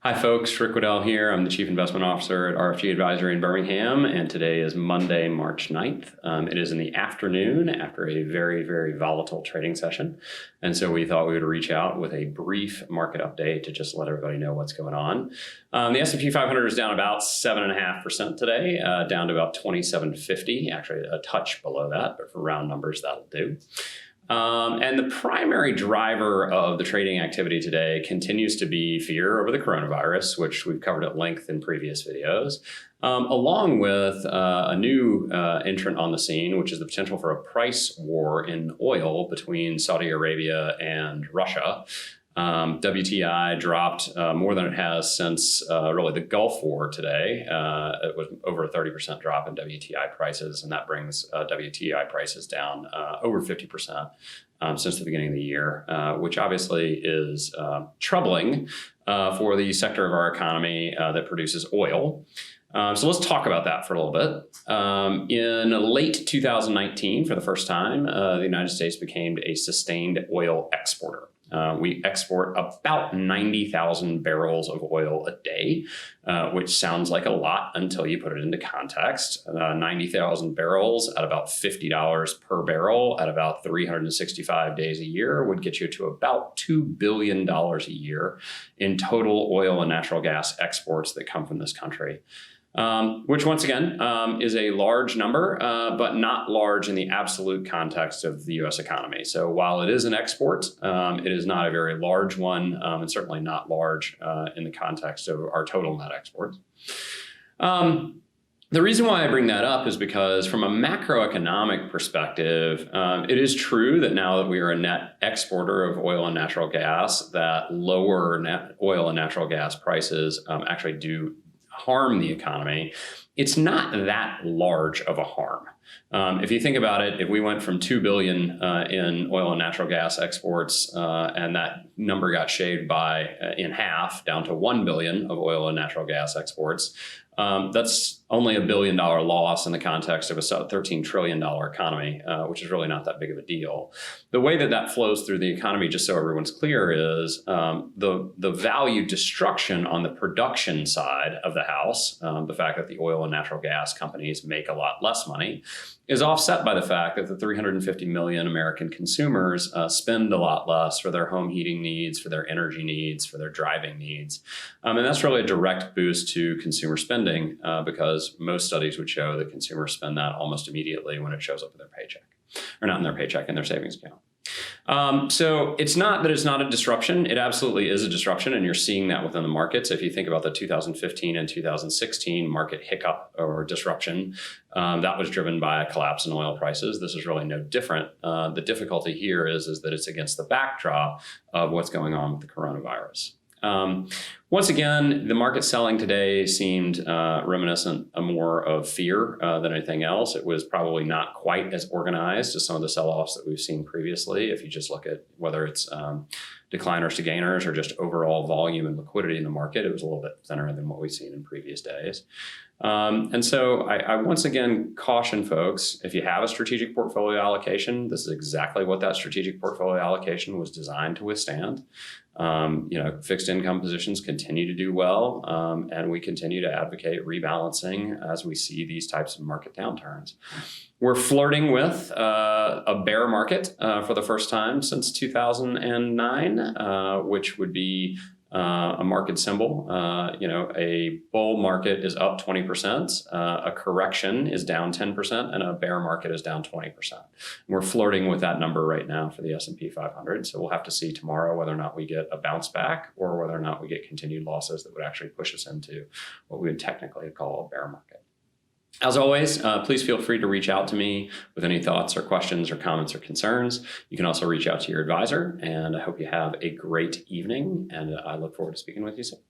Hi folks, Rick Wedelll here. I'm the Chief Investment Officer at RFG Advisory in Birmingham, and today is Monday, March 9th. It is in the afternoon after a very, very volatile trading session. And so we thought we would reach out with a brief market update to just let everybody know what's going on. The S&P 500 is down about 7.5% today, down to about 2750, actually a touch below that, but for round numbers, that'll do. And the primary driver of the trading activity today continues to be fear over the coronavirus, which we've covered at length in previous videos, along with a new entrant on the scene, which is the potential for a price war in oil between Saudi Arabia and Russia. WTI dropped more than it has since really the Gulf War today. It was over a 30% drop in WTI prices, and that brings WTI prices down over 50% since the beginning of the year, which obviously is troubling for the sector of our economy that produces oil. So let's talk about that for a little bit. In late 2019, for the first time, the United States became a sustained oil exporter. We export about 90,000 barrels of oil a day, which sounds like a lot until you put it into context. 90,000 barrels at about $50 per barrel at about 365 days a year would get you to about $2 billion a year in total oil and natural gas exports that come from this country. Which once again is a large number, but not large in the absolute context of the U.S. economy. So while it is an export, it is not a very large one, and certainly not large in the context of our total net exports. The reason why I bring that up is because from a macroeconomic perspective, it is true that now that we are a net exporter of oil and natural gas, that lower net oil and natural gas prices actually do harm the economy. It's not that large of a harm. If you think about it, if we went from 2 billion in oil and natural gas exports, and that number got shaved by in half down to 1 billion of oil and natural gas exports, that's only $1 billion loss in the context of a $13 trillion economy, which is really not that big of a deal. The way that that flows through the economy, just so everyone's clear, is the value destruction on the production side of the house, the fact that the oil and natural gas companies make a lot less money, is offset by the fact that the 350 million American consumers spend a lot less for their home heating needs, for their energy needs, for their driving needs. And that's really a direct boost to consumer spending because most studies would show that consumers spend that almost immediately when it shows up in their paycheck, or not in their paycheck, in their savings account. So it's not that it's not a disruption. It absolutely is a disruption, and you're seeing that within the markets. If you think about the 2015 and 2016 market hiccup or disruption, that was driven by a collapse in oil prices. This is really no different. The difficulty here is that it's against the backdrop of what's going on with the coronavirus. Once again, the market selling today seemed reminiscent more of fear than anything else. It was probably not quite as organized as some of the sell-offs that we've seen previously. If you just look at whether it's decliners to gainers or just overall volume and liquidity in the market, it was a little bit thinner than what we've seen in previous days. And so I once again caution folks, if you have a strategic portfolio allocation, this is exactly what that strategic portfolio allocation was designed to withstand. Fixed income positions continue to do well, and we continue to advocate rebalancing as we see these types of market downturns. We're flirting with a bear market for the first time since 2009, which would be a market symbol. A bull market is up 20%, a correction is down 10%, and a bear market is down 20%. We're flirting with that number right now for the S&P 500. So we'll have to see tomorrow whether or not we get a bounce back or whether or not we get continued losses that would actually push us into what we would technically call a bear market. As always, please feel free to reach out to me with any thoughts or questions or comments or concerns. You can also reach out to your advisor, and I hope you have a great evening, and I look forward to speaking with you soon.